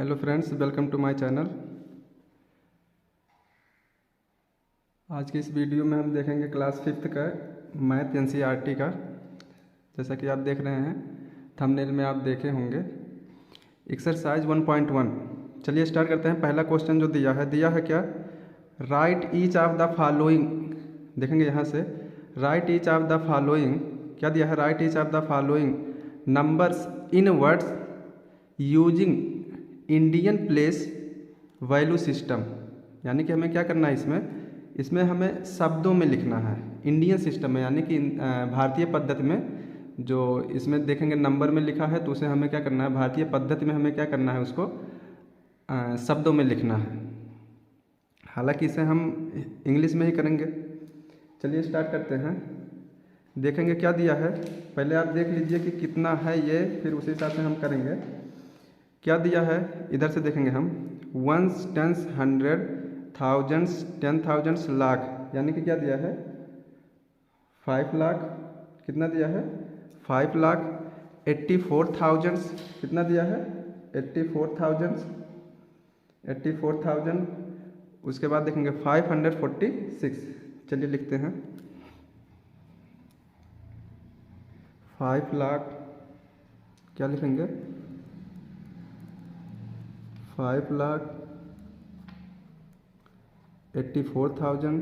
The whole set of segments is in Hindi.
Hello friends, welcome to my channel. आज की इस वीडियो में हम देखेंगे क्लास 5th का मैथ एनसीईआरटी का। जैसा कि आप देख रहे हैं, थंबनेल में आप देखे होंगे एक्सरसाइज 1.1। चलिए स्टार्ट करते हैं। पहला क्वेश्चन जो दिया है क्या, right each of the following. देखेंगे यहाँ से, right each of the following क्या दिया है, right each of the following numbers in words using Indian place value system. यानी कि हमें क्या करना है, इसमें हमें शब्दों में लिखना है इंडियन सिस्टम में, यानी कि भारतीय पद्धति में। जो इसमें देखेंगे नंबर में लिखा है, तो उसे हमें क्या करना है, भारतीय पद्धति में हमें क्या करना है, उसको शब्दों में लिखना है। हालांकि इसे हम इंग्लिश में ही करेंगे। चलिए स्टार्ट करते हैं। देखेंगे क्या दिया है, पहले आप देख लीजिए कि कितना है ये, फिर उसी हिसाब से हम करेंगे। क्या दिया है, इधर से देखेंगे हम, ones, tens, hundred, thousands, 10,000, lakh. यानी कि क्या दिया है, 5 लाख। कितना दिया है, 5 लाख। 84,000 कितना दिया है, 84,000। 84,000। उसके बाद देखेंगे 546। चलिए लिखते हैं 5 लाख। क्या लिखेंगे, 5 लाख 84,000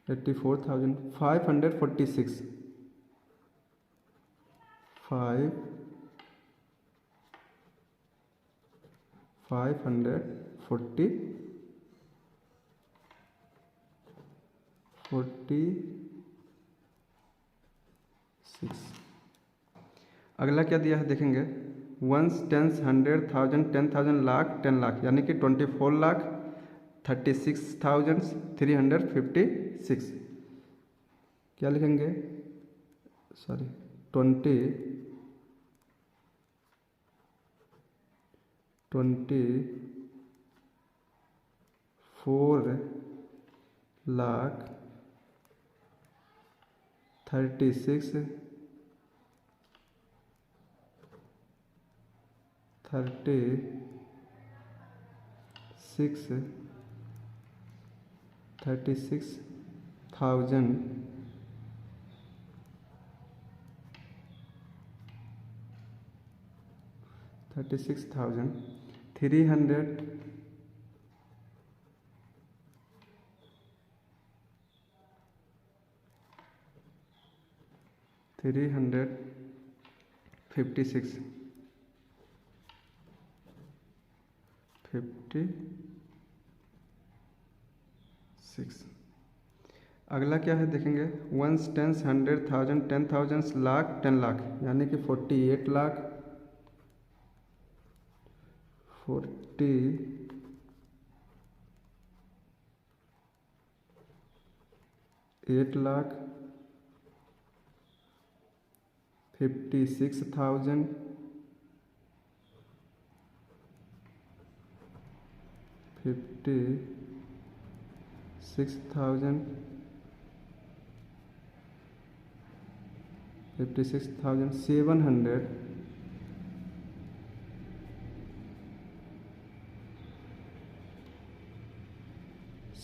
84,000 546 546। अगला क्या दिया है, देखेंगे वंस, टेंस, 100,000, 10,000, लाख, 10 लाख। यानी कि 24,36,356। क्या लिखेंगे, सॉरी 356। अगला क्या है, देखेंगे वंस, टेंस, 100,000, 10,000, लाख, 10 लाख। यानी कि 48 लाख 56,000 700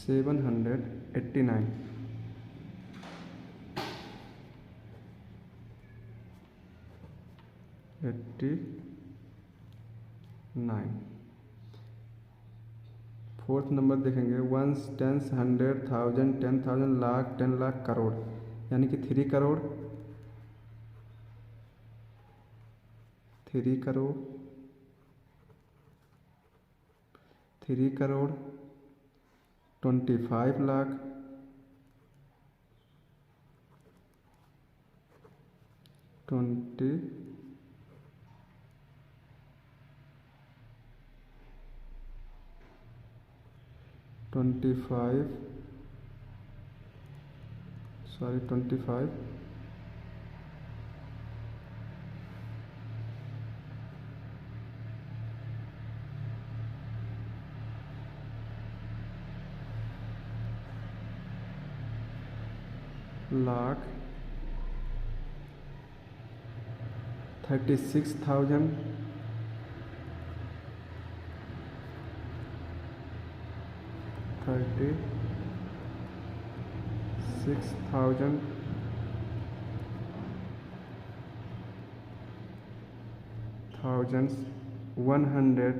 789। फोर्थ नंबर देखेंगे वंस, टेंस, 100,000, 10,000, लाख, 10 लाख, करोड़। यानी कि 3 करोड़ 25 लाख 25 25 लाख 36,000 36,000 thousands 100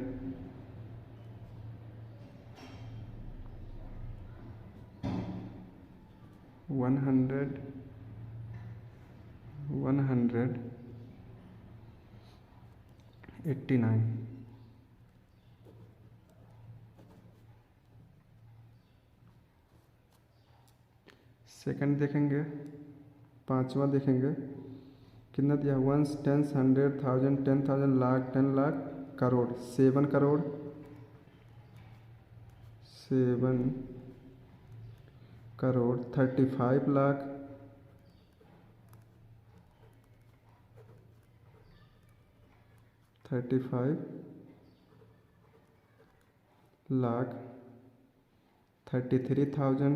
189। सेकंड देखेंगे, पांचवा देखेंगे कितना दिया, वंस, टेंस, 100,000, 10,000, लाख, 10 लाख, करोड़, 7 करोड़, 7 करोड़, 35 लाख, 35 लाख, 33,000,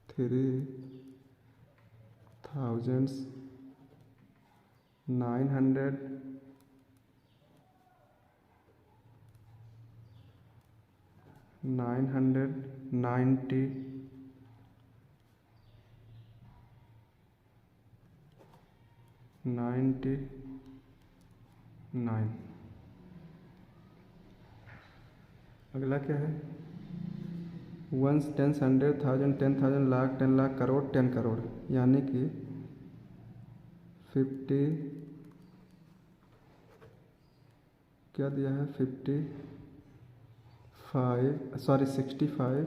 3,900, 990, 99। अगला क्या है, वंस, टेंस, 100,000, 10,000, लाख, 10 लाख, करोड़, 10 करोड़, यानी कि 50 क्या दिया है, 65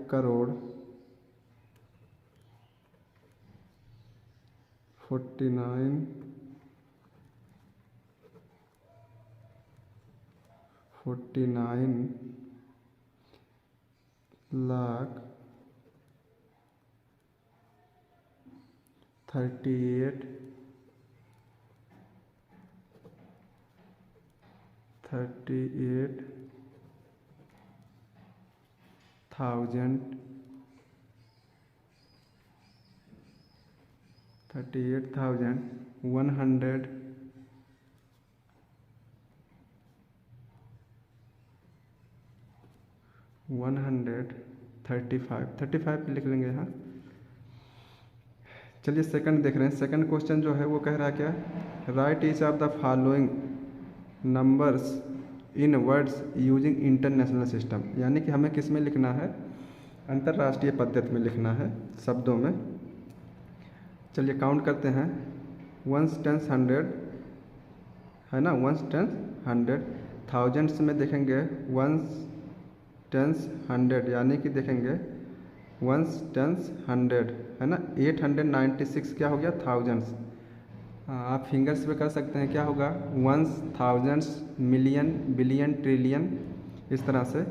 करोड़ 49 लाख 38,135 लिख लेंगे यहाँ। चलिए सेकंड देख रहे हैं। सेकंड क्वेश्चन जो है वो कह रहा है क्या, right each of the following numbers in words using international system, यानी कि हमें किस में लिखना है, अंतर्राष्ट्रीय पद्धति में लिखना है, शब्दों में। चलिए काउंट करते हैं, वंस, टेंस, 100 है ना, वंस, टेंस, 100, थाउजेंड्स में देखेंगे वंस, टेंस, 100, यानी कि देखेंगे वंस, टेंस, 100 है ना, 896 क्या हो गया, थाउजेंड्स। आप फिंगर्स पे कर सकते हैं, क्या होगा, ones, thousands, million, billion, trillion, इस तरह से।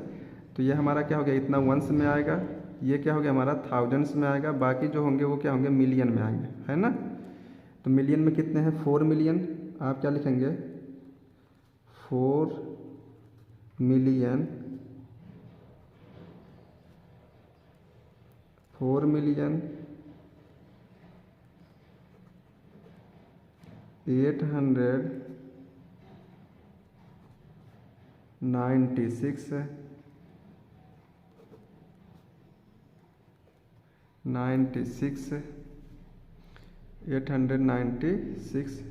तो ये हमारा क्या हो गया, इतना वंस में आएगा, ये क्या हो गया हमारा थाउजेंड्स में आएगा, बाकी जो होंगे वो क्या होंगे, मिलियन में आएंगे, है ना। तो मिलियन में कितने हैं, 4 मिलियन, आप क्या लिखेंगे, 4 मिलियन, 4 मिलियन 896 896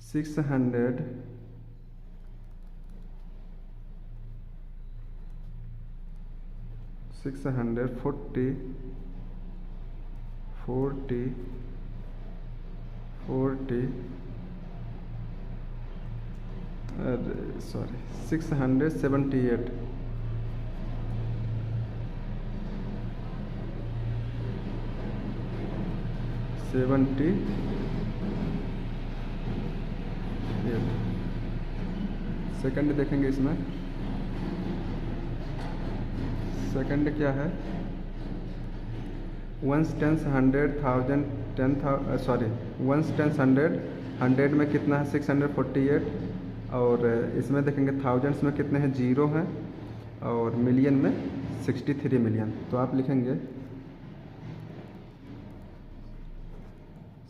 600 640 40 40 सॉरी 678 78। सेकंड देखेंगे, इसमें सेकंड क्या है, ones, tens, 100, 1000, 10,000 sorry ones, tens, 100, 100 में कितना है 648, और इसमें देखेंगे थाउजेंड्स में कितने हैं 0 हैं, और मिलियन में 63 मिलियन। तो आप लिखेंगे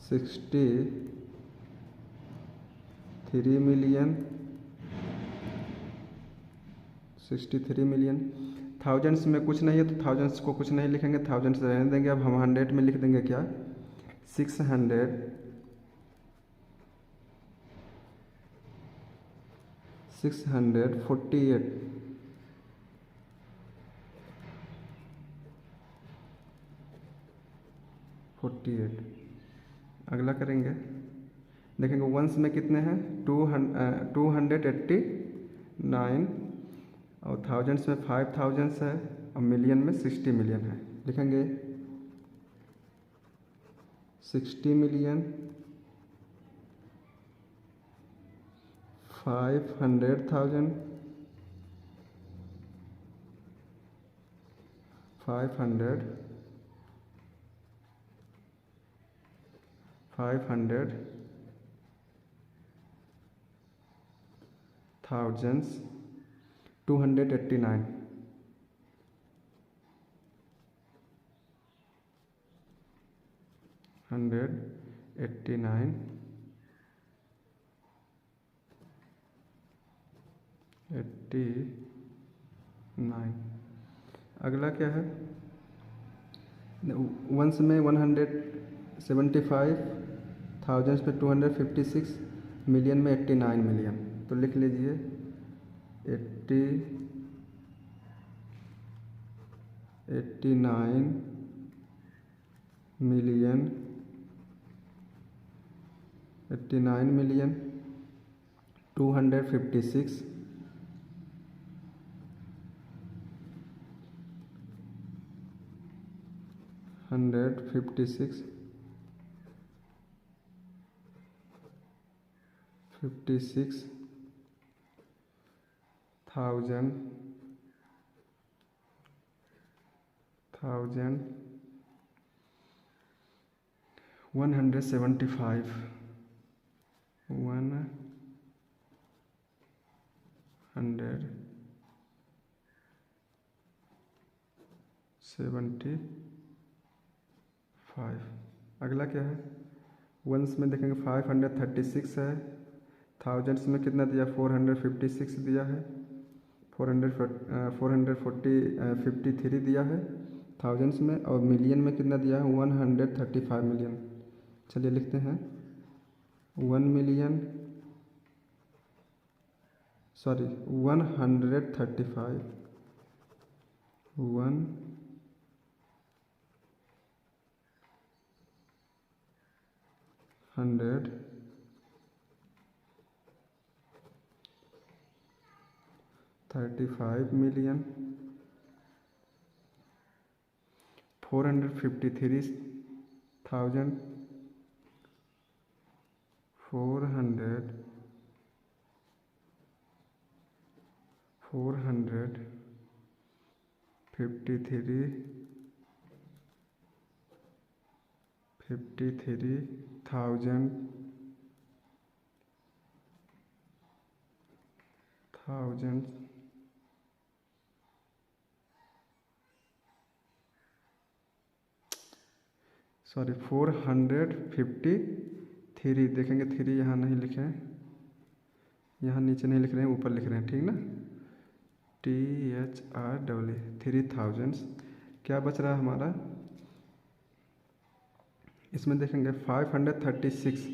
63 मिलियन, 63 मिलियन। थाउजेंड्स में कुछ नहीं है तो थाउजेंड्स को कुछ नहीं लिखेंगे, थाउजेंड्स रहने देंगे। अब हम 100 में लिख देंगे क्या 648, 48। अगला करेंगे, देखेंगे वंस में कितने हैं 289, और थाउजेंड्स में 5000 है, और मिलियन में 60 मिलियन है। लिखेंगे 60 मिलियन 500,000, 500 thousands 289, 189, 89। अगला क्या है, वंस में 175, थाउजेंड्स में 256, मिलियन में 89 मिलियन। तो लिख लीजिए 89 मिलियन, 89 मिलियन 256, 156, 56,000, 175, 175। अगला क्या है, वंस में देखेंगे 536 है, थाउजेंड्स में कितना दिया 456 दिया है, 453 दिया है थाउजेंड्स में, और मिलियन में कितना दिया है 135 मिलियन। चलिए लिखते हैं 135, 135 मिलियन 453,000, 453,000, सॉरी 453। देखेंगे 3 यहाँ नहीं लिखे हैं, यहाँ नीचे नहीं लिख रहे हैं, ऊपर लिख रहे हैं, ठीक ना, THREE 3000। क्या बच रहा है हमारा, इसमें देखेंगे 536,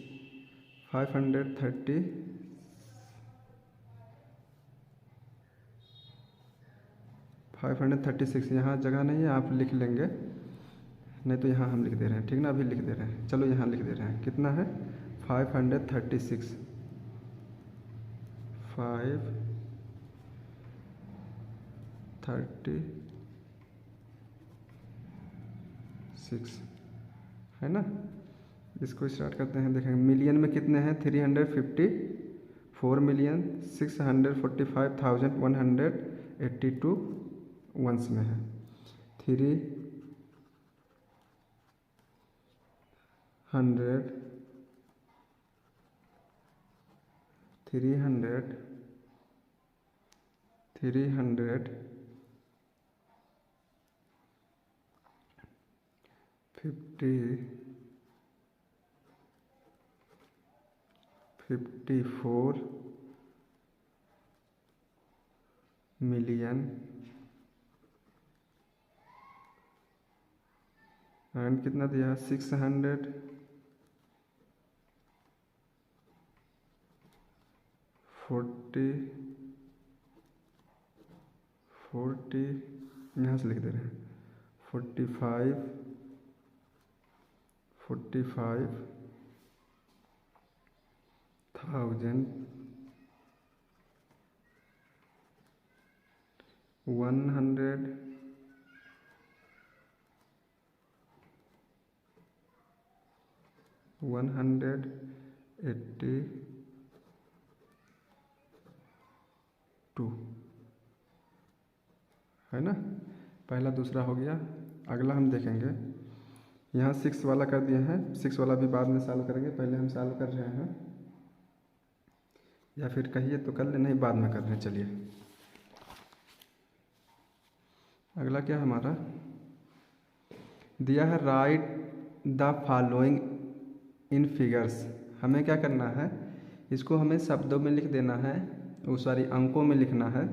536 यहाँ जगह नहीं है, आप लिख लेंगे, नहीं तो यहाँ हम लिख दे रहे हैं, ठीक ना, अभी लिख दे रहे हैं। चलो यहाँ लिख दे रहे हैं, कितना है 536, 536 है ना। इसको स्टार्ट करते हैं, देखेंगे मिलियन में कितने हैं 354 मिलियन 645,182 वंस में है, 300 300 54 मिलियन एंड कितना दिया है 640 यहाँ से लिख दे रहे हैं 45 थाउजेंड 182 है ना। पहला दूसरा हो गया। अगला हम देखेंगे, यहाँ 6 वाला कर दिए हैं, 6 वाला भी बाद में सॉल्व करेंगे, पहले हम सॉल्व कर रहे हैं, या फिर कहिए तो कर ले, नहीं बाद में कर रहे हैं। चलिए अगला क्या है हमारा, दिया है right the following in figures. हमें क्या करना है, इसको हमें शब्दों में लिख देना है, वो सॉरी अंकों में लिखना है।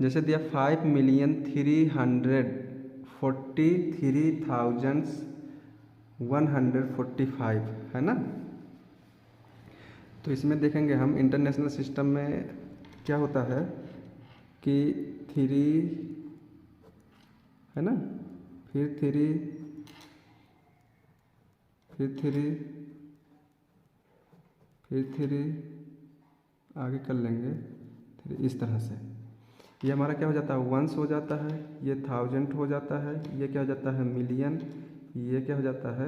जैसे दिया 5,343,145 है ना। तो इसमें देखेंगे हम इंटरनेशनल सिस्टम में क्या होता है कि 3 है ना, फिर 3 आगे कर लेंगे 3 इस तरह से। ये हमारा क्या हो जाता है, वंस हो जाता है, ये थाउजेंड हो जाता है, ये क्या हो जाता है मिलियन, ये क्या हो जाता है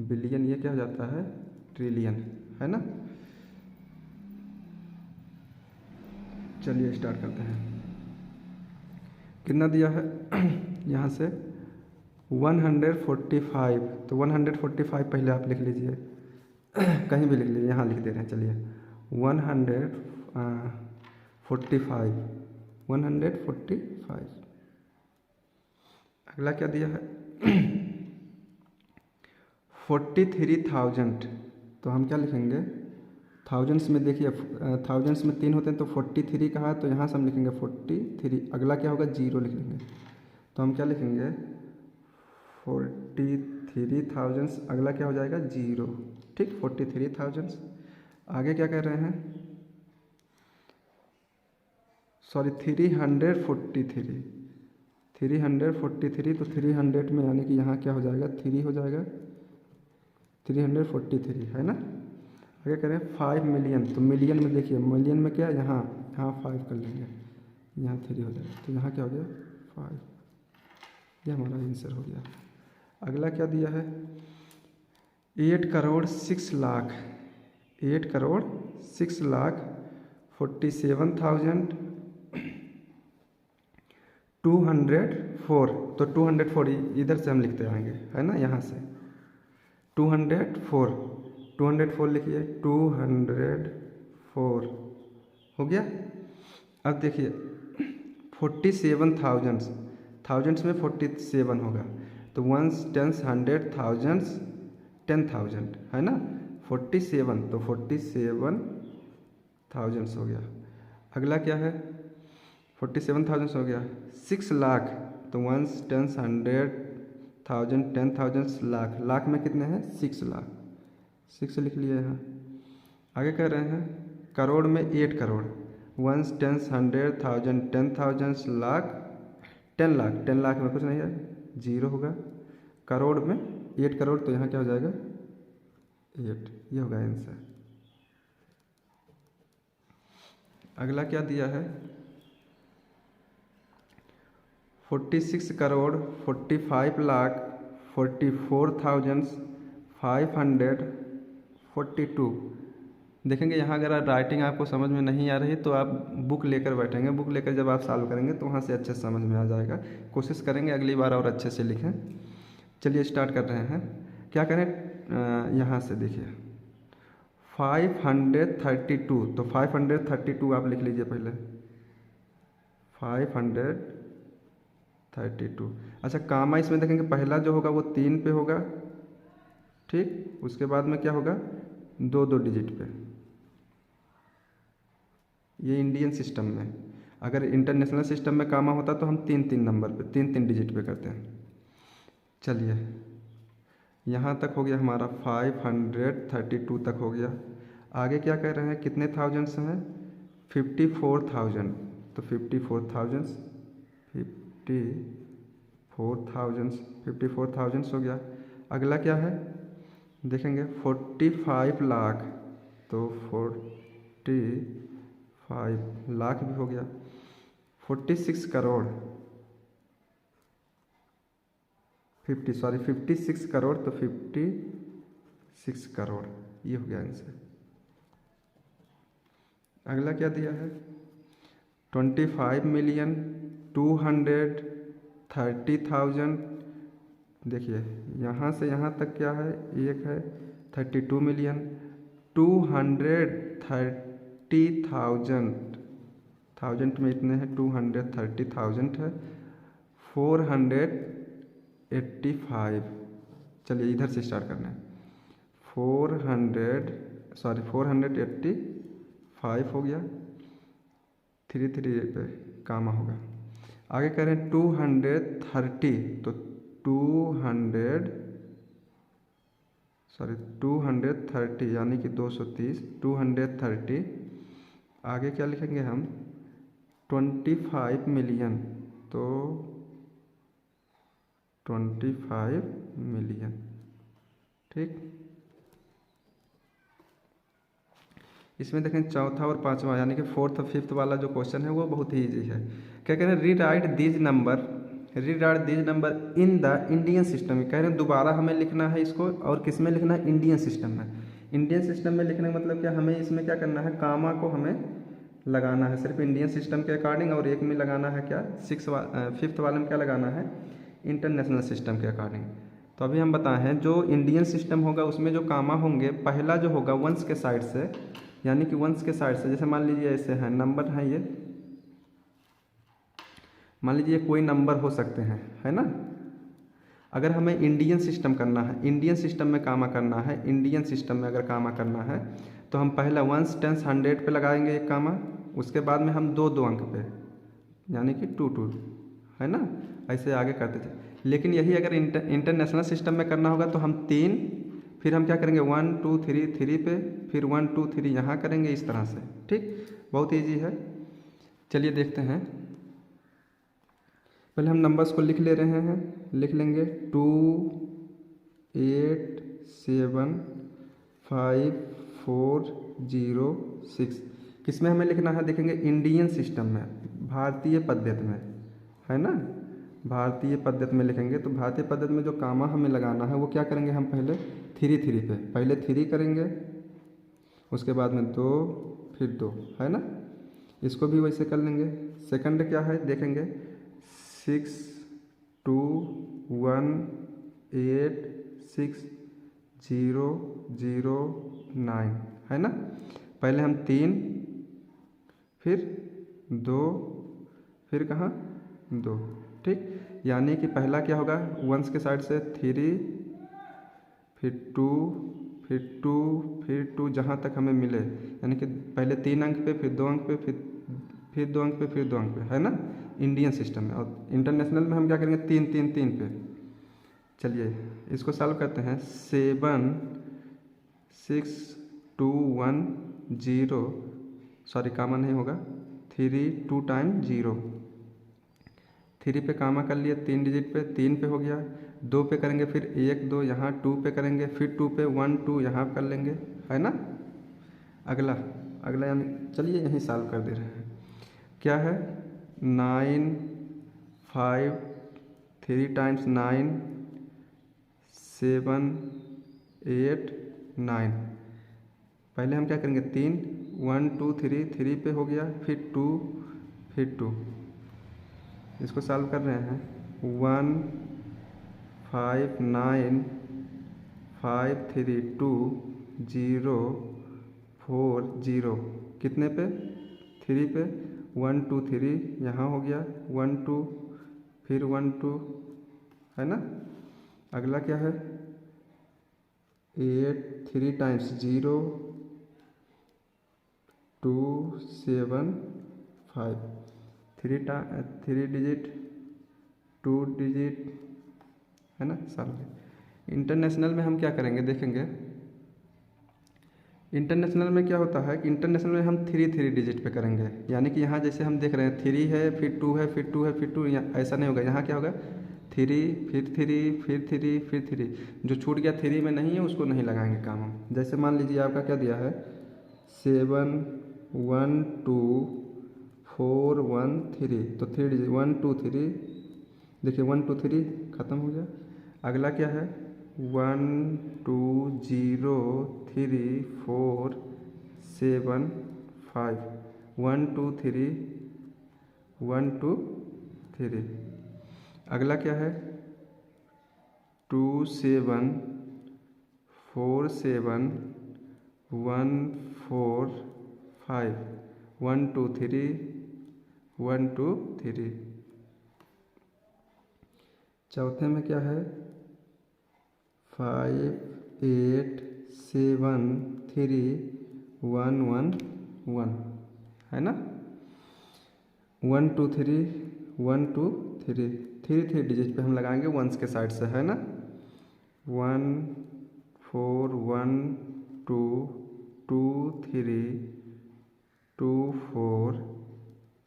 बिलियन, ये क्या हो जाता है ट्रिलियन, है ना। चलिए स्टार्ट करते हैं। कितना दिया है यहाँ से 145, तो 145 पहले आप लिख लीजिए, कहीं भी लिख लीजिए, यहाँ लिख दे रहे हैं। चलिए 145। अगला क्या दिया है 43,000, तो हम क्या लिखेंगे थाउजेंड्स में, देखिए थाउजेंड्स में 3 होते हैं, तो 43 कहा है, तो यहाँ से हम लिखेंगे 43। अगला क्या होगा 0 लिख लेंगे, तो हम क्या लिखेंगे 43,000। अगला क्या हो जाएगा 0, ठीक 43,000। आगे क्या कर रहे हैं, सॉरी 343, तो 300 में यानी कि यहाँ क्या हो जाएगा 3 हो जाएगा, 343 है ना। आगे करें 5 मिलियन, तो मिलियन में देखिए, मिलियन में क्या यहाँ 5 कर लेंगे, यहाँ 3 हो जाएगा, तो यहाँ क्या हो गया 5, ये हमारा आंसर हो गया। अगला क्या दिया है 8,47,204, तो 204 इधर से हम लिखते आएंगे, है ना, यहाँ से 204 लिखिए, 204 हो गया। अब देखिए 47,000, थाउजेंड्स में 47 होगा, तो वंस टेंस हंड्रेड थाउजेंड्स 10,000 है ना, 47, तो 47,000 हो गया। अगला क्या है 47,000 हो गया, 6 लाख, तो once tens hundred thousand 10,000 lakh, lakh में कितने हैं 6 लाख, 6 लिख लिया यहाँ। आगे कह रहे हैं करोड़ में 8 crore, once tens hundred thousand 10,000 lakh, 10 lakh, 10 lakh में कुछ नहीं है 0 होगा। करोड़ में 8 करोड़, तो यहाँ क्या हो जाएगा 8, ये होगा आंसर। अगला क्या दिया है 46,45,44,542। देखेंगे यहाँ अगर राइटिंग आपको समझ में नहीं आ रही तो आप बुक लेकर बैठेंगे, बुक लेकर जब आप सॉल्व करेंगे तो वहाँ से अच्छे से समझ में आ जाएगा। कोशिश करेंगे अगली बार और अच्छे से लिखें। चलिए स्टार्ट कर रहे हैं। क्या करें यहाँ से देखिए 532, तो 532 आप लिख लीजिए पहले, 532। अच्छा, कामा इसमें देखेंगे पहला जो होगा वो 3 पे होगा, ठीक। उसके बाद में क्या होगा, 2 डिजिट पे। ये इंडियन सिस्टम में, अगर इंटरनेशनल सिस्टम में कामा होता तो हम 3 नंबर पे, 3 डिजिट पे करते हैं। चलिए, यहाँ तक हो गया हमारा, 532 तक हो गया। आगे क्या कह रहे हैं, कितने थाउजेंड्स हैं, 54,000। तो 54,000 हो गया। अगला क्या है देखेंगे, 45 लाख, तो 45 लाख भी हो गया। 46 करोड़, 56 करोड़, तो 56 करोड़, ये हो गया आंसर। अगला क्या दिया है, 25,230,000। देखिए यहाँ से यहाँ तक क्या है, एक है 32,230,000, थाउजेंड में इतने हैं, 230,000 है, 485। चलिए इधर से स्टार्ट करना है, 485 हो गया, 3 पे कामा होगा। आगे कह रहे हैं 230, तो 230 यानी कि 230, 230। आगे क्या लिखेंगे हम, 25 मिलियन, तो 25 मिलियन, ठीक। इसमें देखें चौथा और पांचवा यानी कि फोर्थ और फिफ्थ वाला जो क्वेश्चन है वो बहुत ही ईजी है। क्या कह रहे हैं, rewrite these number in the Indian system. कह रहे हैं दोबारा हमें लिखना है इसको, और किस में लिखना है, इंडियन सिस्टम में। इंडियन सिस्टम में लिखने का मतलब क्या, हमें इसमें क्या करना है, कामा को हमें लगाना है सिर्फ इंडियन सिस्टम के अकॉर्डिंग, और एक में लगाना है क्या, फिफ्थ वाले में क्या लगाना है, इंटरनेशनल सिस्टम के अकॉर्डिंग। तो अभी हम बताएं हैं, जो इंडियन सिस्टम होगा उसमें जो कामा होंगे, पहला जो होगा वंश के साइड से, यानी कि वंश के साइड से, जैसे मान लीजिए ऐसे हैं नंबर हैं ये, मान लीजिए कोई नंबर हो सकते हैं, है ना। अगर हमें इंडियन सिस्टम करना है, इंडियन सिस्टम में कामा करना है, इंडियन सिस्टम में अगर कामा करना है तो हम पहला वंस, टेंस, 100 पे लगाएंगे एक कामा, उसके बाद में हम दो अंक पे, यानी कि 2 है ना, ऐसे आगे करते थे। लेकिन यही अगर इंटरनेशनल सिस्टम में करना होगा तो हम 3, फिर हम क्या करेंगे 1 2 3 3 पे, फिर 1 2 3 यहाँ करेंगे, इस तरह से, ठीक। बहुत ईजी है। चलिए देखते हैं, पहले हम नंबर्स को लिख ले रहे हैं, लिख लेंगे 2 8 7 5 4 0 6। किस में हमें लिखना है, देखेंगे इंडियन सिस्टम में, भारतीय पद्धति में, है ना, भारतीय पद्धति में लिखेंगे। तो भारतीय पद्धति में जो कामा हमें लगाना है वो क्या करेंगे, हम पहले 3 पे, पहले 3 करेंगे, उसके बाद में 2, फिर 2, है ना। इसको भी वैसे कर लेंगे। सेकंड क्या है देखेंगे, 6 2 1 8 6 0 0 9, है ना। पहले हम 3, फिर 2, फिर कहाँ 2, ठीक। यानी कि पहला क्या होगा, वंस के साइड से 3, फिर 2, फिर 2, फिर 2, जहाँ तक हमें मिले, यानी कि पहले 3 अंक पे, फिर 2 अंक पे, फिर 2 अंक पे, फिर 2 अंक पे, है ना, इंडियन सिस्टम में। और इंटरनेशनल में हम क्या करेंगे, 3 3 3 पे। चलिए इसको सॉल्व करते हैं। 7 6 2 1 0, सॉरी कामा नहीं होगा, 3 2 टाइम 0, 3 पे कामा कर लिए, 3 डिजिट पे, 3 पे हो गया। 2 पे करेंगे, फिर 1 2 यहाँ 2 पे करेंगे, फिर 2 पे 1 2 यहाँ कर लेंगे, है ना। अगला यानी चलिए यहीं सॉल्व कर दे रहे हैं। क्या है, 9 5 3 टाइम्स 9 7 8 9। पहले हम क्या करेंगे, 3 1 2 3 3 पे हो गया, फिर 2, फिर 2। इसको सॉल्व कर रहे हैं, 1 5 9 5 3 2 0 4 0 कितने पे 3 पे 1 2 3 यहाँ हो गया 1 2 फिर 1 2 है ना। अगला क्या है 8 3 टाइम्स 0 2 7 5 3 डिजिट 2 डिजिट है ना। सॉल्व। इंटरनेशनल में हम क्या करेंगे देखेंगे। इंटरनेशनल में क्या होता है कि इंटरनेशनल में हम 3 डिजिट पे करेंगे, यानी कि यहाँ जैसे हम देख रहे हैं 3 है फिर 2 है फिर 2 है फिर 2, ऐसा नहीं होगा। यहाँ क्या होगा 3 फिर 3 फिर 3 फिर 3, जो छूट गया 3 में नहीं है उसको नहीं लगाएंगे काम हम। जैसे मान लीजिए आपका क्या दिया है 7 1 2 4 1 3, तो 3 डिजिट 1 2 3 देखिए 1 2 3 ख़त्म हो गया। अगला क्या है 1 2 0 3 4 7 5 1 2 3 1 2 3। अगला क्या है 2 7 4 7 1 4 5 1 2 3 1 2 3। चौथे में क्या है 5 8 7 3 1 1 1 है ना। 1 2 3 1 2 3 डिजिट पे हम लगाएंगे वंस के साइड से है ना। 1 4 1 2 2 3 2 4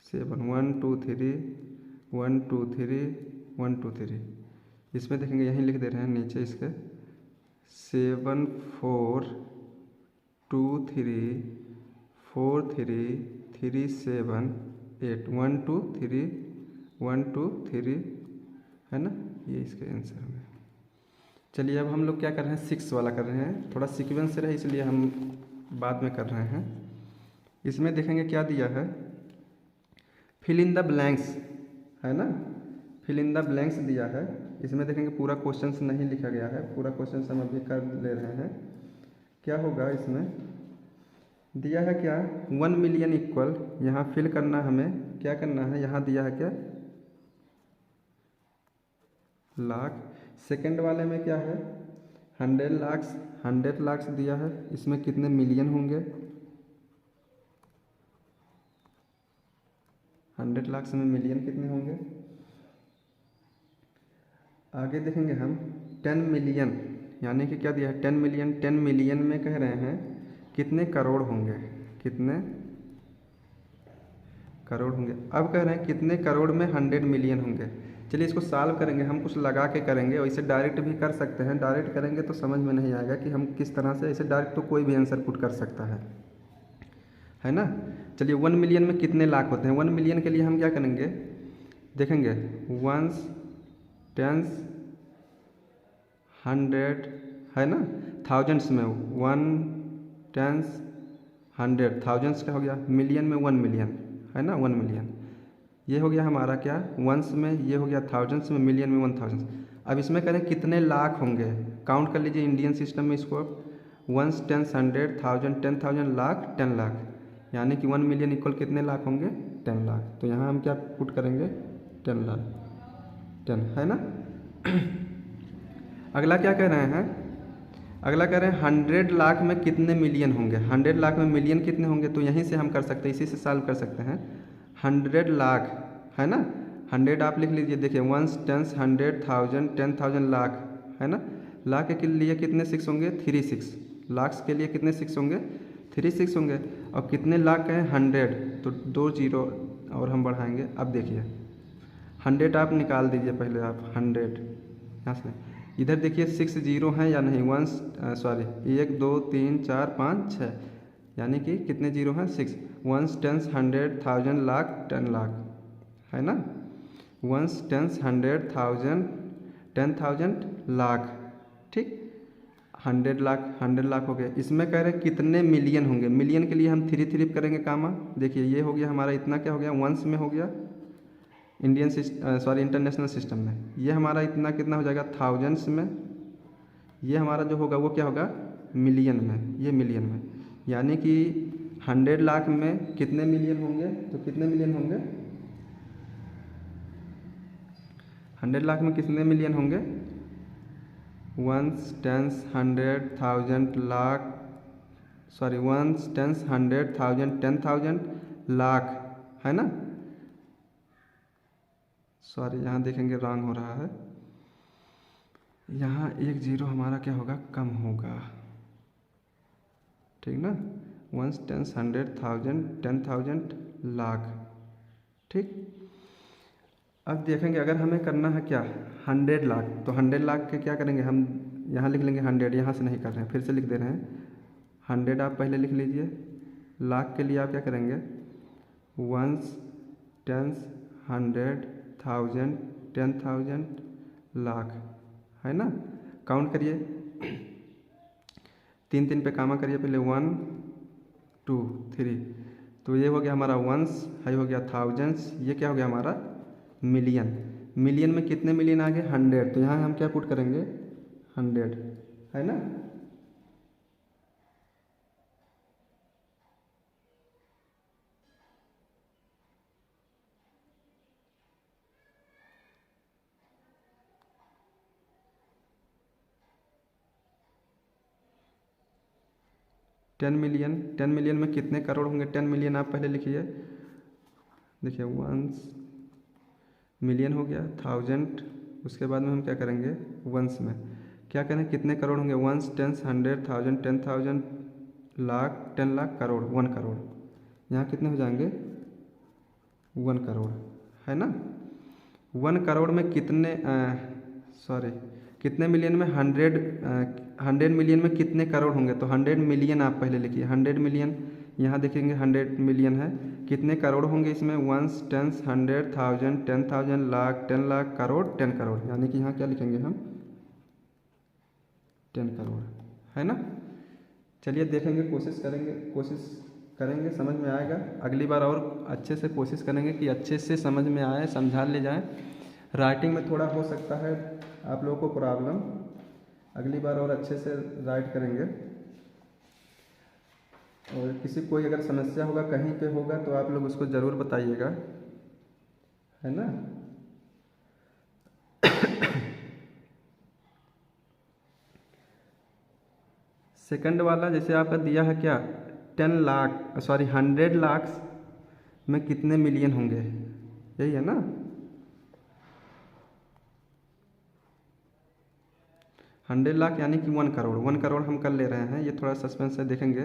7 1 2 3 1 2 3 1 2 3। इसमें देखेंगे यहीं लिख दे रहे हैं नीचे इसके 7 4 2 3 4 3 3 7 8 1 2 3 1 2 3 है ना। ये इसके आंसर में। चलिए अब हम लोग क्या कर रहे हैं 6 वाला कर रहे हैं, थोड़ा सीक्वेंस से रहे इसलिए हम बाद में कर रहे हैं। इसमें देखेंगे क्या दिया है फिल इन द ब्लैंक्स है ना। फिल इन द ब्लैंक्स दिया है। इसमें देखेंगे पूरा क्वेश्चन नहीं लिखा गया है, पूरा क्वेश्चन हम अभी कर ले रहे हैं। क्या होगा इसमें दिया है क्या 1 मिलियन इक्वल, यहाँ फिल करना हमें क्या करना है, यहाँ दिया है क्या लाख। सेकंड वाले में क्या है 100 लाख दिया है, इसमें कितने मिलियन होंगे 100 लाख में मिलियन कितने होंगे। आगे देखेंगे हम 10 मिलियन, यानी कि क्या दिया है 10 मिलियन। 10 मिलियन में कह रहे हैं कितने करोड़ होंगे, कितने करोड़ होंगे। अब कह रहे हैं कितने करोड़ में 100 मिलियन होंगे। चलिए इसको सॉल्व करेंगे, हम कुछ लगा के करेंगे, वैसे डायरेक्ट भी कर सकते हैं। डायरेक्ट करेंगे तो समझ में नहीं आएगा कि हम किस तरह से, ऐसे डायरेक्ट तो कोई भी आंसर पुट कर सकता है ना। चलिए 1 मिलियन में कितने लाख होते हैं। 1 मिलियन के लिए हम क्या करेंगे देखेंगे 1s 10s 100 है ना। थाउजेंड्स में 1 10s 100 थाउजेंड्स का हो गया। मिलियन में 1 मिलियन है ना 1 मिलियन। ये हो गया हमारा क्या वंस में, ये हो गया थाउजेंड्स में, मिलियन में 1000। अब इसमें करें कितने लाख होंगे, काउंट कर लीजिए इंडियन सिस्टम में इसको। 1s 10s 100 1000 10,000 लाख 10 लाख, यानी कि 1 मिलियन इक्वल कितने लाख होंगे 10 लाख। तो यहाँ हम क्या पुट करेंगे 10 लाख 10 है ना। अगला क्या कह रहे हैं, अगला कह रहे हैं 100 लाख में कितने मिलियन होंगे। 100 लाख में मिलियन कितने होंगे, तो यहीं से हम कर सकते हैं, इसी से सॉल्व कर सकते हैं। 100 लाख है ना, 100 आप लिख लीजिए। देखिए 1s 10s 100 1000 10,000 लाख है ना। लाख के लिए कितने 6 होंगे 3 6, लाख के लिए कितने 6 होंगे 3 6 होंगे। और कितने लाख हैं 100, तो 2 0 और हम बढ़ाएंगे। अब देखिए 100 आप निकाल दीजिए पहले आप 100 यहाँ से। इधर देखिए 6 0 हैं या नहीं, 1 2 3 4 5 6, यानी कि कितने जीरो हैं 6। 1s 10s 100 1000 लाख 10 लाख है ना। 1s 10s 100 1000 10,000 लाख, ठीक 100 लाख हो गया। इसमें कह रहे हैं कितने मिलियन होंगे। मिलियन के लिए हम 3 करेंगे कामा। देखिए ये हो गया हमारा, इतना क्या हो गया वंस में हो गया इंटरनेशनल सिस्टम में। ये हमारा इतना कितना हो जाएगा थाउजेंड्स में। ये हमारा जो होगा वो क्या होगा मिलियन में, ये मिलियन में। यानी कि 100 लाख में कितने मिलियन होंगे, तो कितने मिलियन होंगे, 100 लाख में कितने मिलियन होंगे, 1 10 100 1000 लाख, सॉरी 1 10 100 1000 10,000 लाख, है ना। सॉरी यहाँ देखेंगे रॉन्ग हो रहा है, यहाँ एक जीरो हमारा क्या होगा, कम होगा, ठीक ना। 1 10 100 1000 10,000 लाख, ठीक। अब देखेंगे अगर हमें करना है क्या, 100 लाख, तो 100 लाख के क्या करेंगे हम, यहाँ लिख लेंगे 100, यहाँ से नहीं कर रहे हैं, फिर से लिख दे रहे हैं 100 आप पहले लिख लीजिए। लाख के लिए आप क्या करेंगे, 1 10 100 1000 10,000 लाख, है ना। काउंट करिए, 3 3 पे कामा करिए, पहले 1 2 3, तो ये हो गया हमारा वंस, है हो गया थाउजेंड्स, ये क्या हो गया हमारा मिलियन। मिलियन में कितने मिलियन आ गए, 100, तो यहाँ हम क्या पुट करेंगे, 100, है ना। टेन मिलियन में कितने करोड़ होंगे, 10 मिलियन आप पहले लिखिए, देखिए 1 मिलियन हो गया, 1000, उसके बाद में हम क्या करेंगे, वंस में क्या करें, कितने करोड़ होंगे, 1 10 100 1000 10,000 लाख, 10 लाख, करोड़, 1 करोड़, यहाँ कितने हो जाएंगे, 1 करोड़, है ना। 1 करोड़ में कितने, सॉरी कितने मिलियन में, 100 मिलियन में कितने करोड़ होंगे, तो 100 मिलियन आप पहले लिखिए, 100 मिलियन, यहाँ देखेंगे 100 मिलियन है, कितने करोड़ होंगे इसमें, 1 10 100 1000 10,000 लाख, 10 लाख, करोड़, 10 करोड़, यानी कि यहाँ क्या लिखेंगे हम, 10 करोड़, है ना। चलिए देखेंगे, कोशिश करेंगे, समझ में आएगा। अगली बार और अच्छे से कोशिश करेंगे कि अच्छे से समझ में आए, समझा ले जाए। राइटिंग में थोड़ा हो सकता है आप लोगों को प्रॉब्लम, अगली बार और अच्छे से राइट करेंगे। और किसी कोई अगर समस्या होगा, कहीं पे होगा, तो आप लोग उसको ज़रूर बताइएगा, है ना। सेकंड वाला जैसे आपका दिया है क्या, 10 लाख, सॉरी 100 लाख में कितने मिलियन होंगे, यही है ना। 100 लाख यानी कि 1 करोड़, 1 करोड़ हम कर ले रहे हैं, ये थोड़ा सस्पेंस है, देखेंगे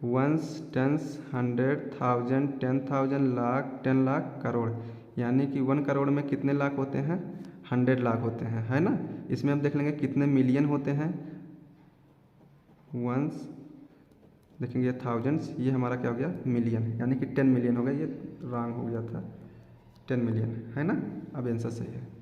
1 10 100 1000 10,000 लाख, 10 लाख, करोड़, यानी कि 1 करोड़ में कितने लाख होते हैं, 100 लाख होते हैं, है ना। इसमें हम देख लेंगे कितने मिलियन होते हैं, वंस, देखेंगे थाउजेंड्स, ये हमारा क्या हो गया, मिलियन, यानी कि 10 मिलियन हो गया, ये रॉन्ग हो गया था, 10 मिलियन, है ना। अब आंसर सही है।